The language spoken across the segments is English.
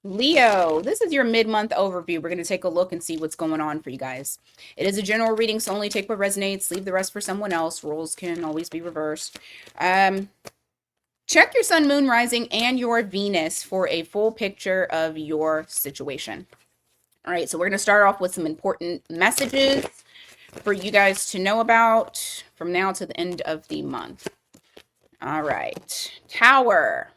Leo, this is your mid-month overview. We're going to take a look and see what's going on for you guys. It is a general reading, so only take what resonates, leave the rest for someone else. Rules can always be reversed. Check your sun, moon, rising, and your Venus for a full picture of your situation. All right, so we're going to start off with some important messages for you guys to know about from now to the end of the month. All right, Tower.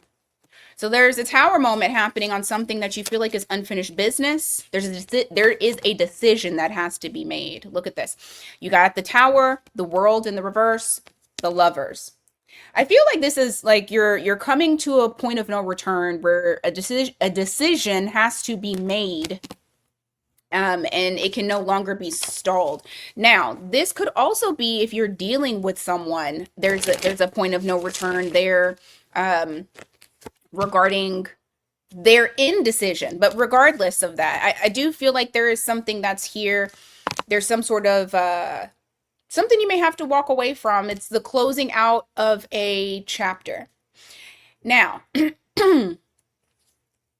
So there's a tower moment happening on something that you feel like is unfinished business. There is a decision that has to be made. Look at this. You got the tower, the world in the reverse, the lovers. I feel like this is like you're coming to a point of no return where a decision has to be made, and it can no longer be stalled. Now, this could also be if you're dealing with someone. There's a point of no return there. Regarding their indecision. But regardless of that, I do feel like there is something that's here. There's some sort of something you may have to walk away from. It's the closing out of a chapter. Now,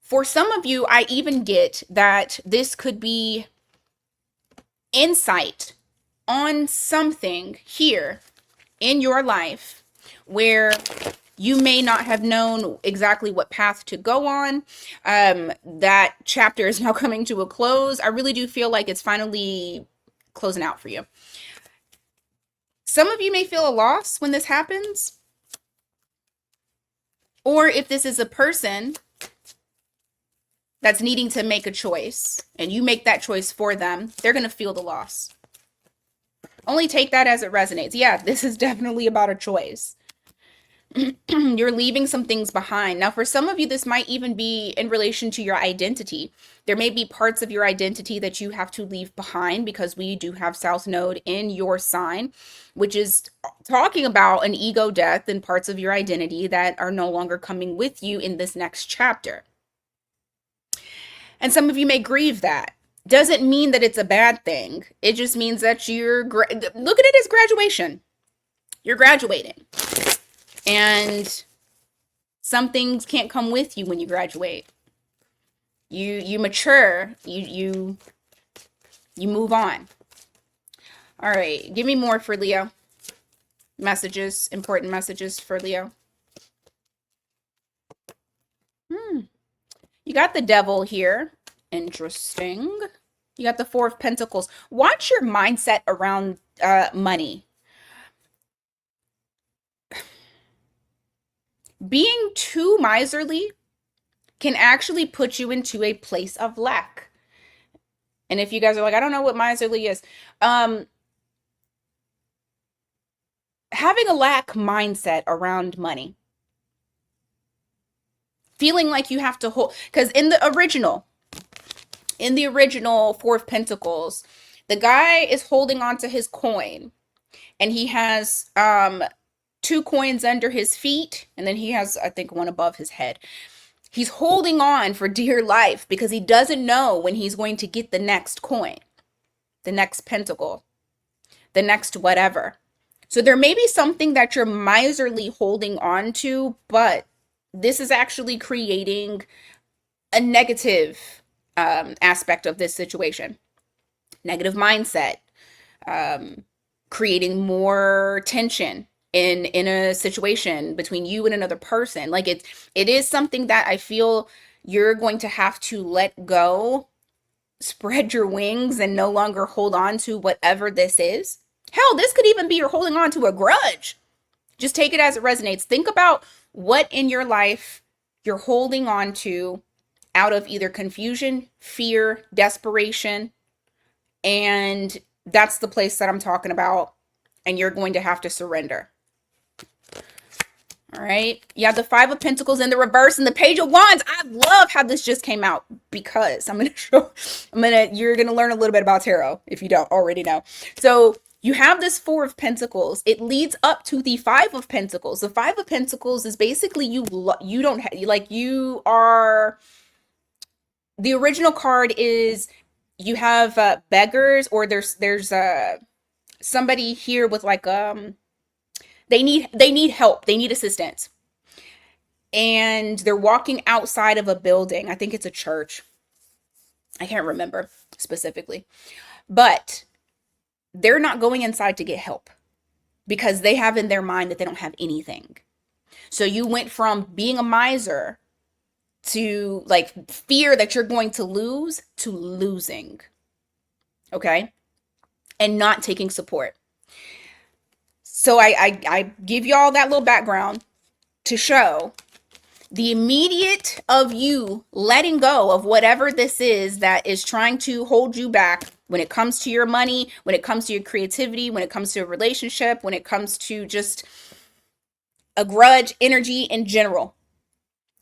for some of you, I even get that this could be insight on something here in your life where you may not have known exactly what path to go on. That chapter is now coming to a close. I really do feel like it's finally closing out for you. Some of you may feel a loss when this happens. Or if this is a person that's needing to make a choice and you make that choice for them, they're going to feel the loss. Only take that as it resonates. Yeah, this is definitely about a choice. You're leaving some things behind. Now, for some of you, this might even be in relation to your identity. There may be parts of your identity that you have to leave behind because we do have South Node in your sign, which is talking about an ego death and parts of your identity that are no longer coming with you in this next chapter. And some of you may grieve that. Doesn't mean that it's a bad thing. It just means that look at it as graduation. You're graduating. And some things can't come with you when you graduate. You mature, you move on. All right, give me more for Leo. Messages, important messages for Leo. You got the devil here. Interesting. You got the Four of Pentacles. Watch your mindset around money. Being too miserly can actually put you into a place of lack. And if you guys are like, I don't know what miserly is, having a lack mindset around money, feeling like you have to hold, because in the original Four of Pentacles, the guy is holding on to his coin, and he has two coins under his feet, and then he has, I think, one above his head. He's holding on for dear life because he doesn't know when he's going to get the next coin, the next pentacle, the next whatever. So there may be something that you're miserly holding on to, but this is actually creating a negative aspect of this situation. Negative mindset, creating more tension in a situation between you and another person. Like it is something that I feel you're going to have to let go, spread your wings, and no longer hold on to whatever this is. Hell, this could even be you're holding on to a grudge. Just take it as it resonates. Think about what in your life you're holding on to out of either confusion, fear, desperation, and that's the place that I'm talking about, and you're going to have to surrender. All right. You have the Five of Pentacles in the reverse and the Page of Wands. I love how this just came out because you're going to learn a little bit about tarot if you don't already know. So you have this Four of Pentacles. It leads up to the Five of Pentacles. The Five of Pentacles is basically you are, the original card is you have beggars, or there's somebody here with like, they need help. They need assistance. and they're walking outside of a building. I think it's a church. I can't remember specifically, but they're not going inside to get help because they have in their mind that they don't have anything. So you went from being a miser to like fear that you're going to lose to losing. Okay. And not taking support. So I give y'all that little background to show the immediate of you letting go of whatever this is that is trying to hold you back when it comes to your money, when it comes to your creativity, when it comes to a relationship, when it comes to just a grudge, energy in general.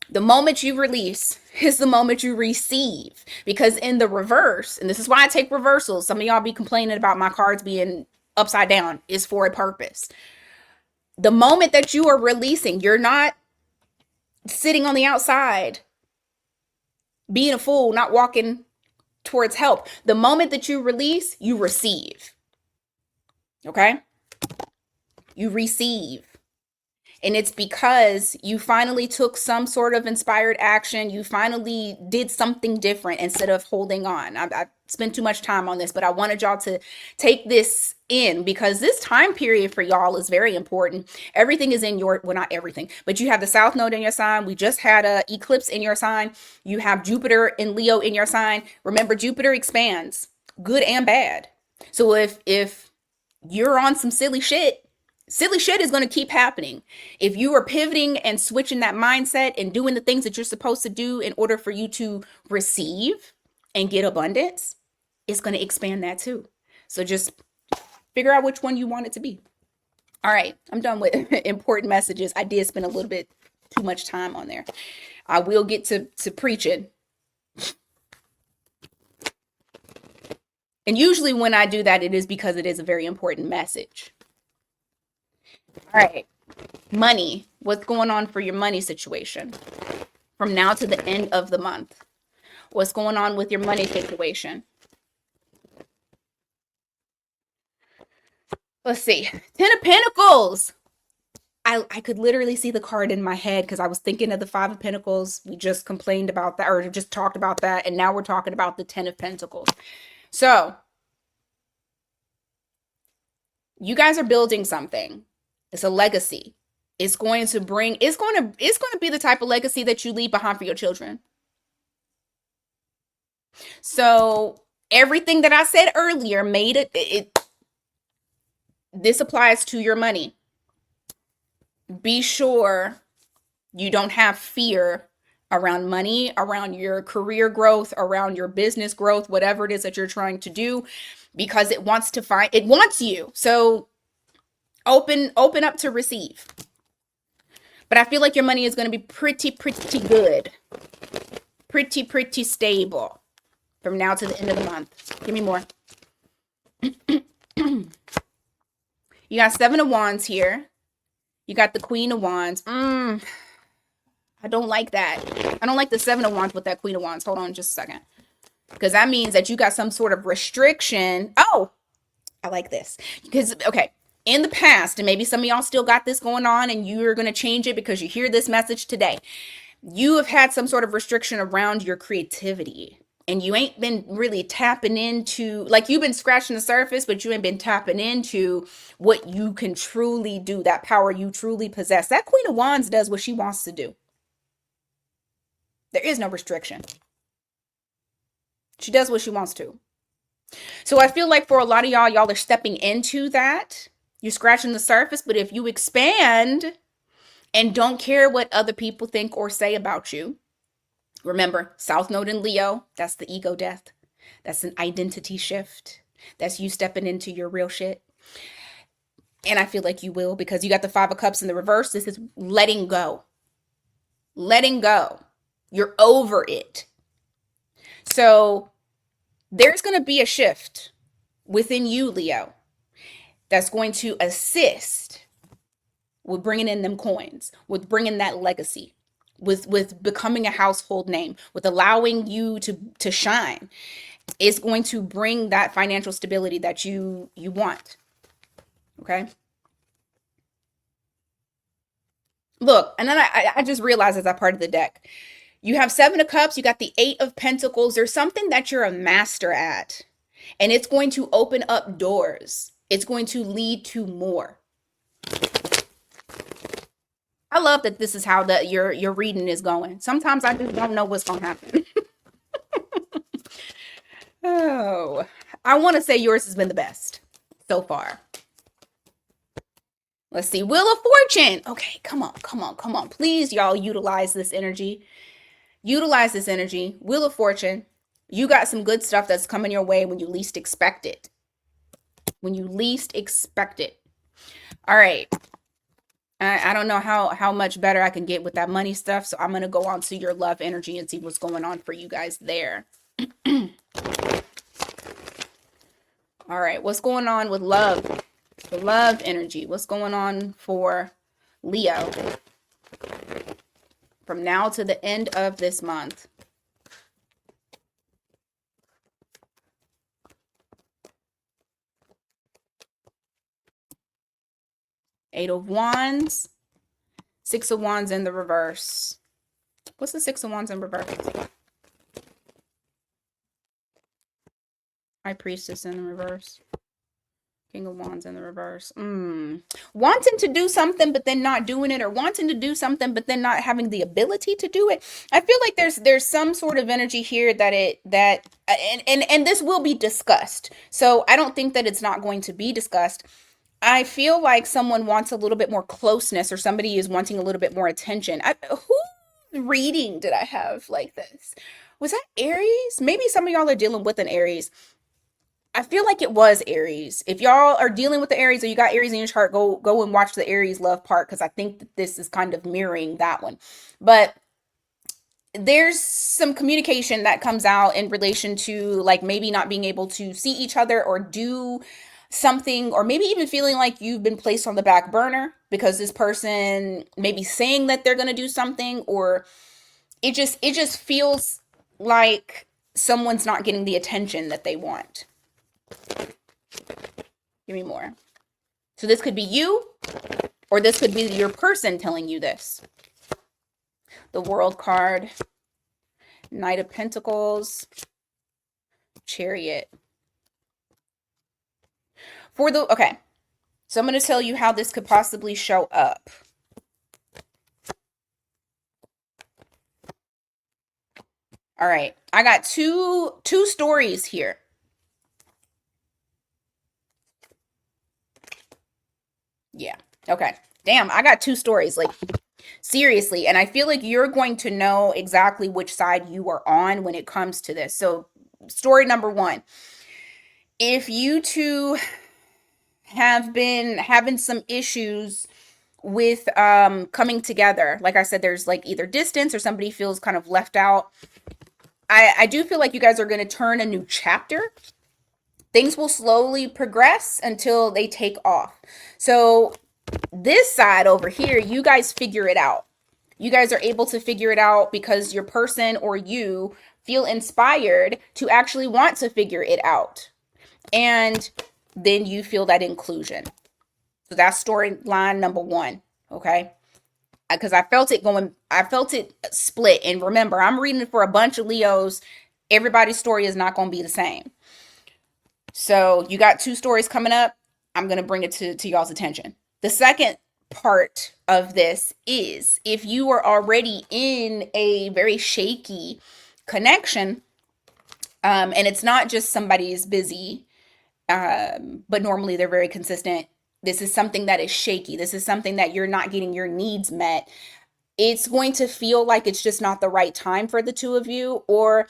The moment you release is the moment you receive. Because in the reverse, and this is why I take reversals, some of y'all be complaining about my cards being upside down, is for a purpose. The moment that you are releasing, you're not sitting on the outside being a fool, not walking towards help. The moment that you release, you receive. Okay? You receive. And it's because you finally took some sort of inspired action. You finally did something different instead of holding on. I spent too much time on this, but I wanted y'all to take this in because this time period for y'all is very important. Everything is in your, well, not everything, but you have the South Node in your sign. We just had a eclipse in your sign. You have Jupiter and Leo in your sign. Remember, Jupiter expands, good and bad. So if you're on some silly shit is going to keep happening. If you are pivoting and switching that mindset and doing the things that you're supposed to do in order for you to receive and get abundance, it's going to expand that too. So just figure out which one you want it to be. All right, I'm done with important messages. I did spend a little bit too much time on there. I will get to preaching. And usually when I do that, it is because it is a very important message. All right, money. What's going on for your money situation from now to the end of the month? What's going on with your money situation? Let's see. 10 of Pentacles. I could literally see the card in my head because I was thinking of the 5 of Pentacles. We just complained about that or just talked about that. And now we're talking about the 10 of Pentacles. So you guys are building something. It's a legacy. It's going to be the type of legacy that you leave behind for your children. So everything that I said earlier made it this applies to your money. Be sure you don't have fear around money, around your career growth, around your business growth, whatever it is that you're trying to do, because it wants you. So open up to receive. But I feel like your money is going to be pretty good. Pretty stable from now to the end of the month. Give me more. You got 7 of Wands here. You got the Queen of Wands. I don't like that. I don't like the 7 of Wands with that Queen of Wands. Hold on just a second. Because that means that you got some sort of restriction. Oh, I like this. Because, okay, in the past, and maybe some of y'all still got this going on and you're going to change it because you hear this message today. You have had some sort of restriction around your creativity. And you ain't been really tapping into, like you've been scratching the surface, but you ain't been tapping into what you can truly do, that power you truly possess. That Queen of Wands does what she wants to do. There is no restriction. She does what she wants to. So I feel like for a lot of y'all are stepping into that. You're scratching the surface, but if you expand and don't care what other people think or say about you, remember, South Node in Leo, that's the ego death. That's an identity shift. That's you stepping into your real shit. And I feel like you will because you got the 5 of Cups in the reverse. This is letting go. Letting go. You're over it. So there's going to be a shift within you, Leo, that's going to assist with bringing in them coins, with bringing that legacy, with becoming a household name, with allowing you to shine. It's going to bring that financial stability that you want. Okay? Look, and then I just realized as that part of the deck. You have Seven of Cups, you got the Eight of Pentacles. There's something that you're a master at, and it's going to open up doors. It's going to lead to more. I love that this is how your reading is going. Sometimes I just don't know what's gonna happen. Oh, I want to say yours has been the best so far. Let's see. Wheel of Fortune. Okay, come on, come on, come on. Please, y'all, utilize this energy. Utilize this energy. Wheel of Fortune. You got some good stuff that's coming your way when you least expect it. When you least expect it. All right. I don't know how much better I can get with that money stuff. So I'm going to go on to your love energy and see what's going on for you guys there. All right. What's going on with love? The love energy. What's going on for Leo from now to the end of this month? Eight of Wands. Six of Wands in the reverse. What's the Six of Wands in reverse? High Priestess in the reverse. King of Wands in the reverse. Wanting to do something but then not doing it, or wanting to do something but then not having the ability to do it. I feel like there's some sort of energy here and this will be discussed. So I don't think that it's not going to be discussed. I feel like someone wants a little bit more closeness, or somebody is wanting a little bit more attention. Who reading did I have like this? Was that Aries? Maybe some of y'all are dealing with an Aries. I feel like it was Aries. If y'all are dealing with the Aries, or you got Aries in your chart, go and watch the Aries love part, because I think that this is kind of mirroring that one. But there's some communication that comes out in relation to like maybe not being able to see each other or do something, or maybe even feeling like you've been placed on the back burner because this person may be saying that they're going to do something, or it just feels like someone's not getting the attention that they want. Give me more. So this could be you, or this could be your person telling you this. The World card, Knight of Pentacles, Chariot. Okay, so I'm going to tell you how this could possibly show up. All right, I got two stories here. Yeah, okay. Damn, I got two stories, like seriously, and I feel like you're going to know exactly which side you are on when it comes to this. So, story number one. If you two have been having some issues with coming together, like I said, there's like either distance or somebody feels kind of left out. I do feel like you guys are going to turn a new chapter. Things will slowly progress until they take off. So this side over here, you guys figure it out. You guys are able to figure it out because your person or you feel inspired to actually want to figure it out. And then you feel that inclusion. So that's storyline number one. Okay. Because I felt it split. And remember, I'm reading for a bunch of Leos. Everybody's story is not going to be the same. So you got two stories coming up. I'm going to bring it to y'all's attention. The second part of this is if you are already in a very shaky connection, and it's not just somebody is busy, but normally they're very consistent. This is something that is shaky. This is something that you're not getting your needs met. It's going to feel like it's just not the right time for the two of you. Or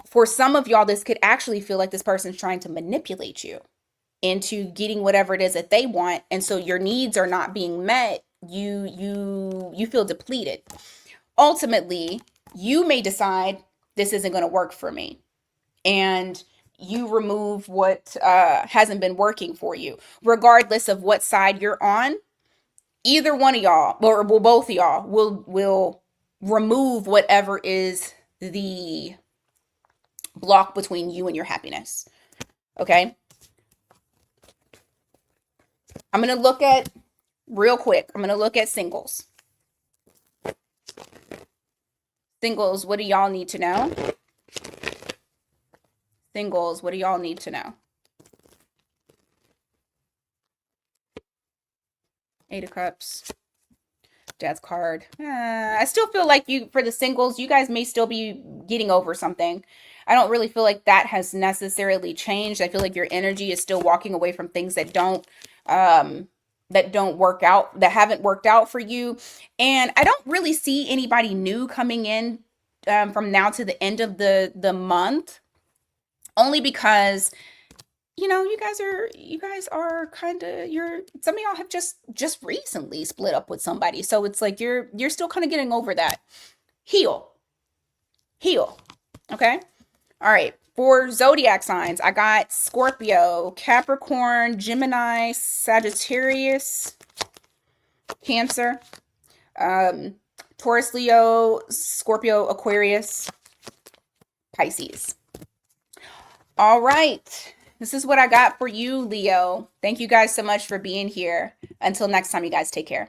for some of y'all, this could actually feel like this person's trying to manipulate you into getting whatever it is that they want. And so your needs are not being met. You feel depleted. Ultimately, you may decide this isn't going to work for me. And you remove what hasn't been working for you, regardless of what side you're on. Either one of y'all, or well, both of y'all, will remove whatever is the block between you and your happiness. Okay. I'm gonna look at real quick. I'm gonna look at singles. Singles, what do y'all need to know? Singles, what do y'all need to know? Eight of Cups. Death card. I still feel like for the singles, you guys may still be getting over something. I don't really feel like that has necessarily changed. I feel like your energy is still walking away from things that don't work out, that haven't worked out for you. And I don't really see anybody new coming in from now to the end of the month, only because you guys are kind of some of y'all have just recently split up with somebody. So it's like you're still kind of getting over that. Heal. Heal. Okay? All right. For zodiac signs, I got Scorpio, Capricorn, Gemini, Sagittarius, Cancer, Taurus, Leo, Scorpio, Aquarius, Pisces. All right. This is what I got for you, Leo. Thank you guys so much for being here. Until next time, you guys take care.